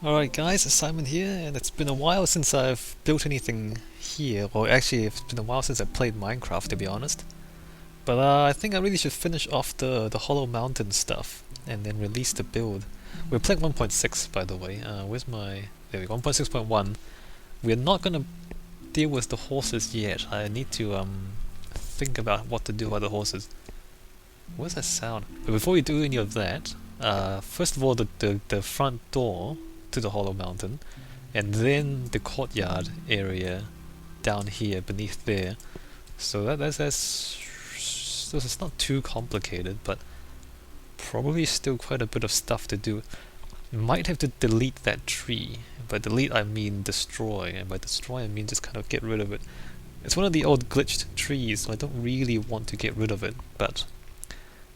Alright guys, it's Simon here, and it's been a while since I've built anything here, or actually it's been a while since I played Minecraft to be honest. But I think I really should finish off the Hollow Mountain stuff, and then release the build. We're playing 1.6 by the way, where's my... there we go, 1.6.1. We're not gonna deal with the horses yet. I need to think about what to do about the horses. What's that sound? But before we do any of that, first of all the front door to the Hollow Mountain, and then the courtyard area down here beneath there. So so it's not too complicated, but probably still quite a bit of stuff to do. Might have to delete that tree. By delete I mean destroy, and by destroy I mean just kind of get rid of it. It's one of the old glitched trees, so I don't really want to get rid of it, but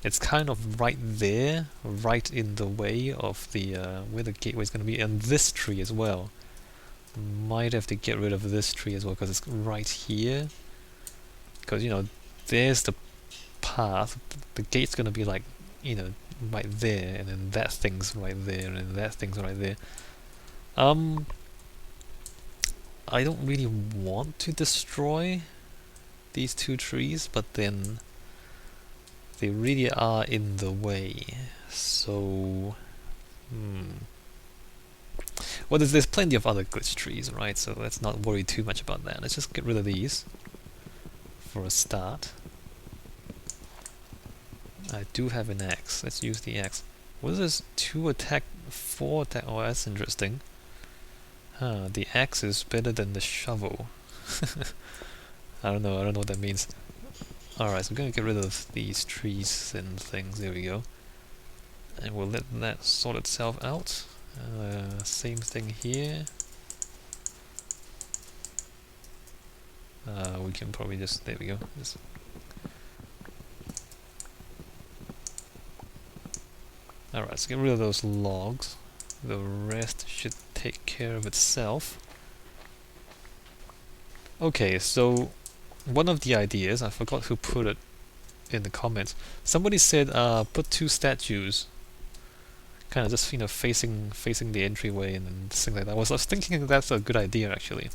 it's kind of right there, right in the way of the where the gateway is going to be, and this tree as well. Might have to get rid of this tree as well because it's right here. Because there's the path. The gate's going to be like right there, and then that thing's right there, and that thing's right there. I don't really want to destroy these two trees, but then they really are in the way. So, well, there's plenty of other glitch trees, right? So let's not worry too much about that. Let's just get rid of these for a start. I do have an axe. Let's use the axe. What is this? 2 attack, 4 attack. Oh, that's interesting. Huh, the axe is better than the shovel. I don't know what that means. Alright, so we're gonna get rid of these trees and things. There we go. And we'll let that sort itself out. Same thing here. We can probably just... there we go. Alright, let's get rid of those logs. The rest should take care of itself. Okay, so one of the ideas, I forgot who put it in the comments. Somebody said put 2 statues kind of just facing the entryway and things like that. I was thinking that's a good idea actually.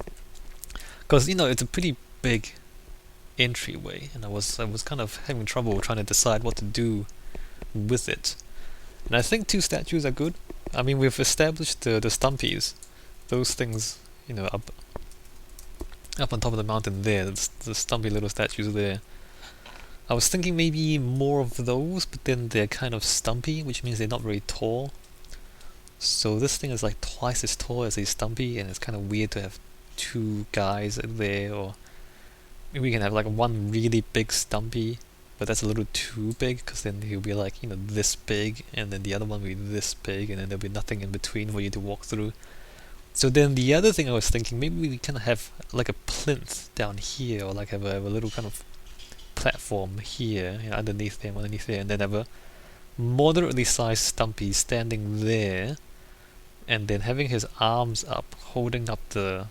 Because it's a pretty big entryway, and I was kind of having trouble trying to decide what to do with it. And I think 2 statues are good. I mean, we've established the stumpies, those things, up on top of the mountain there, the stumpy little statues there. I was thinking maybe more of those, but then they're kind of stumpy, which means they're not very tall. So this thing is like twice as tall as a stumpy, and it's kind of weird to have 2 guys there, or maybe we can have like one really big stumpy, but that's a little too big, because then he'll be like, this big, and then the other one will be this big, and then there'll be nothing in between for you to walk through. So then the other thing I was thinking, maybe we kind of have like a plinth down here, or like have a little kind of platform here, underneath there, and then have a moderately sized stumpy standing there, and then having his arms up, holding up the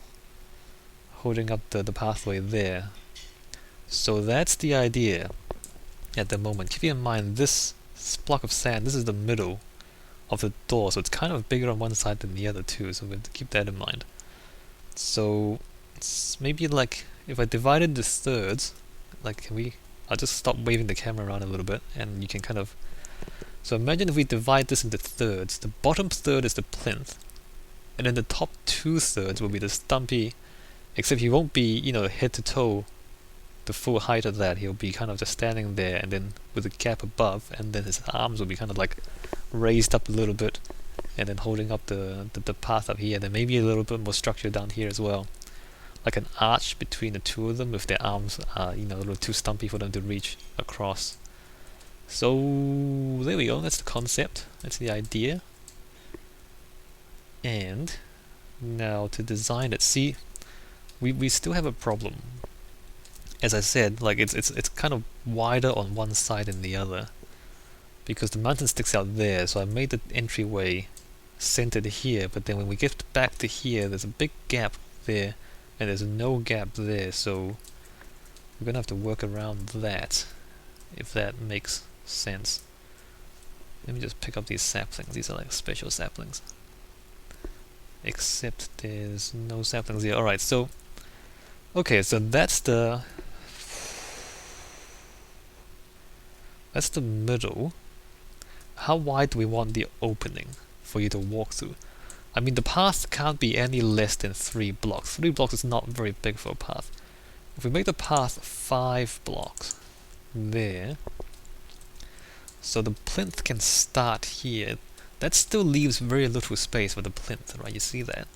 pathway there. So that's the idea at the moment. Keep in mind this block of sand, this is the middle of the door, so it's kind of bigger on one side than the other too, so we have to keep that in mind. So it's maybe like if I divide it into thirds, like I'll just stop waving the camera around a little bit and you can kind of... So imagine if we divide this into thirds. The bottom third is the plinth, and then the top 2 thirds will be the stumpy, except he won't be, head to toe the full height of that. He'll be kind of just standing there, and then with a gap above, and then his arms will be kind of like raised up a little bit, and then holding up the path up here, and then maybe a little bit more structure down here as well, like an arch between the 2 of them if their arms are a little too stumpy for them to reach across. So there we go, that's the concept, that's the idea. And now to design it. See, we still have a problem. As I said, like it's kind of wider on one side than the other, because the mountain sticks out there, so I made the entryway centered here, but then when we get back to here, there's a big gap there, and there's no gap there, so we're gonna have to work around that, if that makes sense. Let me just pick up these saplings. These are like special saplings. except there's no saplings here. Alright, so okay, so that's the middle. How wide do we want the opening for you to walk through? I mean, the path can't be any less than 3 blocks. 3 blocks is not very big for a path. If we make the path 5 blocks there, so the plinth can start here, that still leaves very little space for the plinth, right? You see that?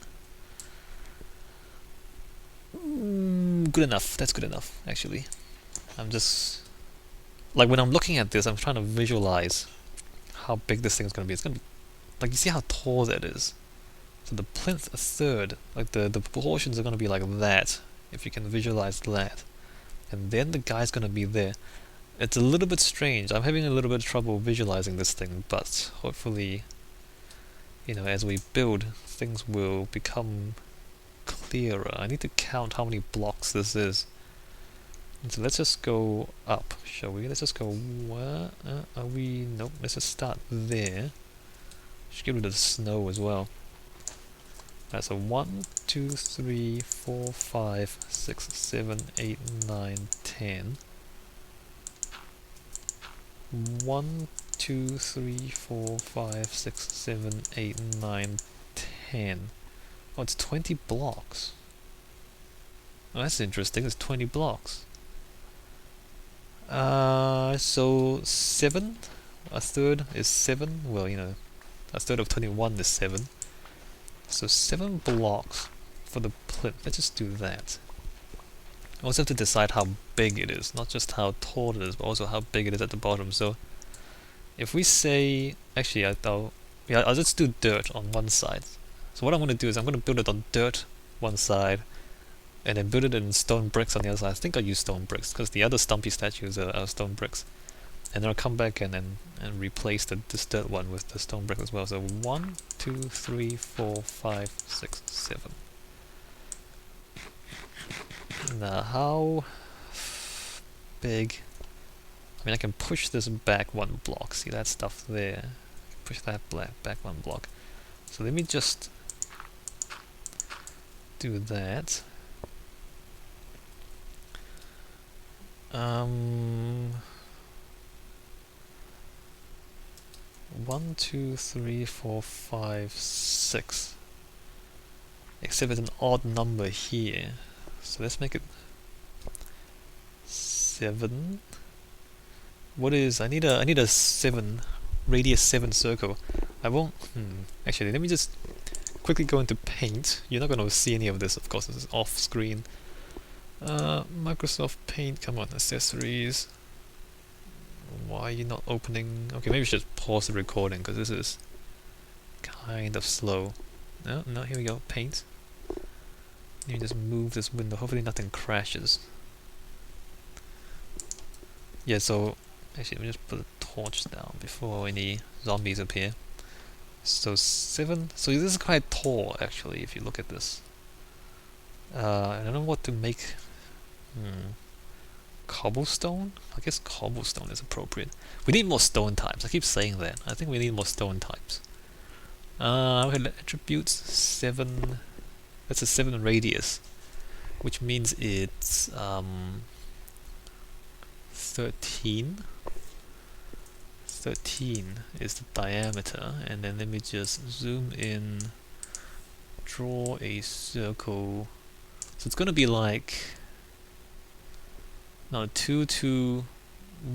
Good enough. That's good enough, actually. I'm just... like, when I'm looking at this, I'm trying to visualize how big this thing's gonna be. It's gonna be... like, you see how tall that is? So the plinth a third, like the proportions are gonna be like that, if you can visualize that. And then the guy's gonna be there. It's a little bit strange. I'm having a little bit of trouble visualizing this thing, but hopefully, you know, as we build, things will become clearer. I need to count how many blocks this is. And so let's just go up, shall we? Let's just go, where are we? Nope, let's just start there. Should get rid of the snow as well. Alright, so 1, 2, 3, 4, 5, 6, 7, 8, 9, 10. 1, 2, 3, 4, 5, 6, 7, 8, 9, 10. Oh, it's 20 blocks. Oh, that's interesting, it's 20 blocks. So 7? A third is 7? Well, you know, a third of 21 is 7. So 7 blocks for the plinth. Let's just do that. I also have to decide how big it is, not just how tall it is, but also how big it is at the bottom. So if we say, actually, I'll just do dirt on one side. So what I'm going to do is I'm going to build it on dirt one side, and then build it in stone bricks on the other side. I think I'll use stone bricks because the other stumpy statues are stone bricks. And then I'll come back and replace this dirt one with the stone brick as well. So 1, 2, 3, 4, 5, 6, 7. Now how big? I mean, I can push this back 1 block. See that stuff there? Push that back 1 block. So let me just do that. 1, 2, 3, 4, 5, 6. Except it's an odd number here. So let's make it 7. What is... I need a 7, radius 7 circle. I won't... Actually, let me just quickly go into Paint. You're not going to see any of this, of course, this is off screen. Microsoft Paint, come on, accessories. Why are you not opening? Okay, maybe we should pause the recording because this is kind of slow. No, here we go, Paint. Let me just move this window, hopefully nothing crashes. Yeah, so actually let me just put a torch down before any zombies appear. So 7, so this is quite tall actually if you look at this. I don't know what to make. Cobblestone? I guess cobblestone is appropriate. We need more stone types. I keep saying that. I think we need more stone types. Okay, attributes 7. That's a 7 radius, which means it's 13. 13 is the diameter, and then let me just zoom in, draw a circle. So it's gonna be like 2, 2,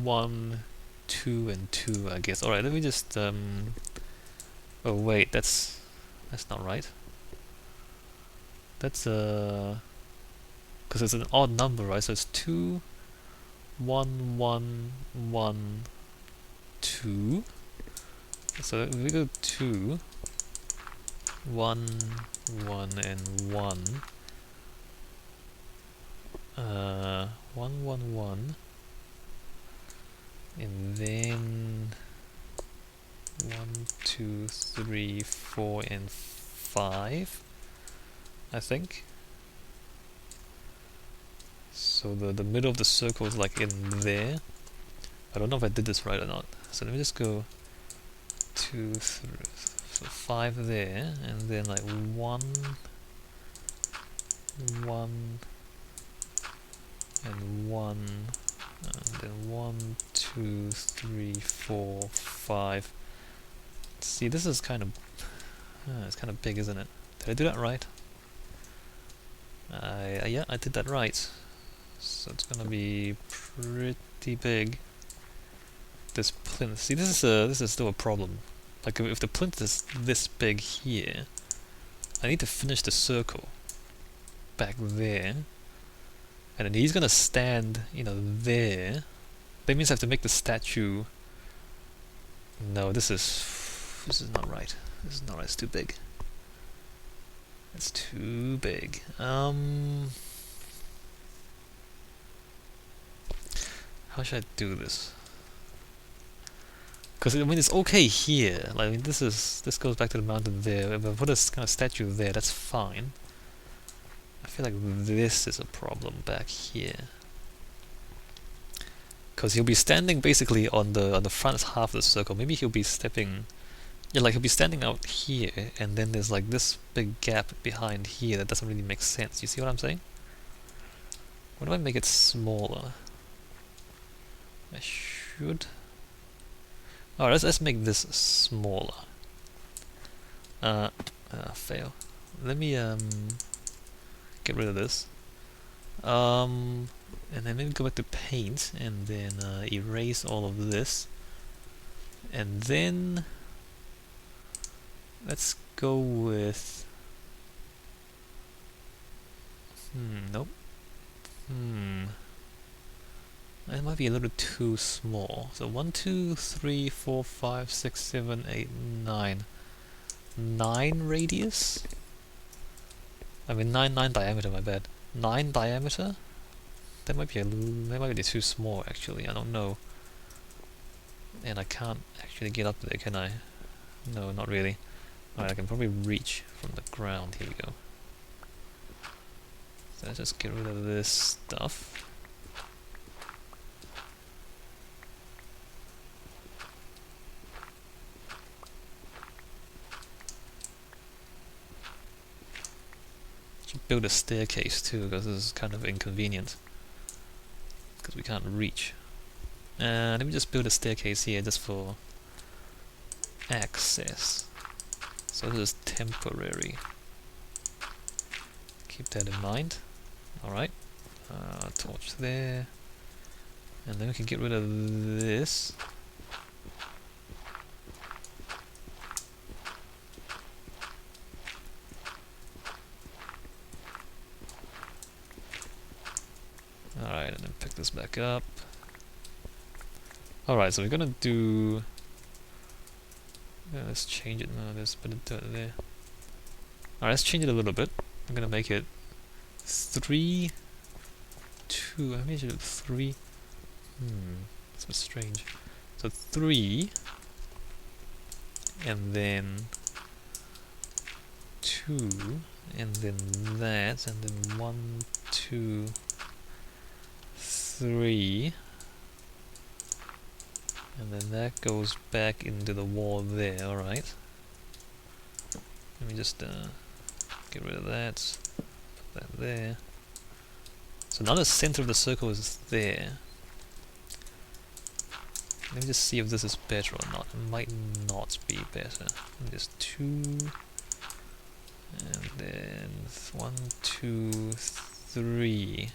1, 2, and 2, I guess. Alright, let me just oh wait, that's not right. That's because it's an odd number, right? So it's 2, 1, 1, 1, 2. So if we go 2, 1, 1, and 1. 1, 1, 1, and then 1, 2, 3, 4, and 5, I think. So the middle of the circle is like in there. I don't know if I did this right or not. So let me just go 2, 3, So 5 there, and then like 1, 1, and 1, and then 1, 2, 3, 4, 5. See, this is kind of it's kind of big, isn't it? Did I do that right? Yeah, I did that right. So it's gonna be pretty big. This plinth. See, this is still a problem. Like if the plinth is this big here, I need to finish the circle back there, and then he's gonna stand, you know, there. That means I have to make the statue. No, this is not right. This is not right. It's too big. It's too big. How should I do this? Because I mean, it's okay here. Like, I mean, this goes back to the mountain there. If I put a kind of statue there, that's fine. I feel like this is a problem back here. Because he'll be standing basically on the front half of the circle. Maybe he'll be stepping. Yeah, like he'll be standing out here, and then there's like this big gap behind here that doesn't really make sense. You see what I'm saying? What if I make it smaller? I should. Alright, let's make this smaller. Fail. Let me get rid of this. And then maybe go back to paint and then erase all of this. And then let's go with nope. It might be a little too small. So 1, 2, 3, 4, 5, 6, 7, 8, 9. 9 radius? I mean 9 diameter, my bad. 9 diameter? That might be too small actually, I don't know. And I can't actually get up there, can I? No, not really. Alright, I can probably reach from the ground. Here we go. So let's just get rid of this stuff. Should build a staircase too, because this is kind of inconvenient. Because we can't reach. Let me just build a staircase here just for access. So this is temporary. Keep that in mind. Alright. Torch there. And then we can get rid of this. Alright, and then pick this back up. Alright, so we're gonna do... let's change it now, there's a bit of dirt there. Alright, let's change it a little bit. I'm gonna make it 3, 2, I made it 3. That's a bit strange. So 3, and then 2, and then that, and then 1, 2, 3. And then that goes back into the wall there, alright. Let me just get rid of that, put that there. So now the center of the circle is there. Let me just see if this is better or not. It might not be better. Just 2, and then 1, 2, 3.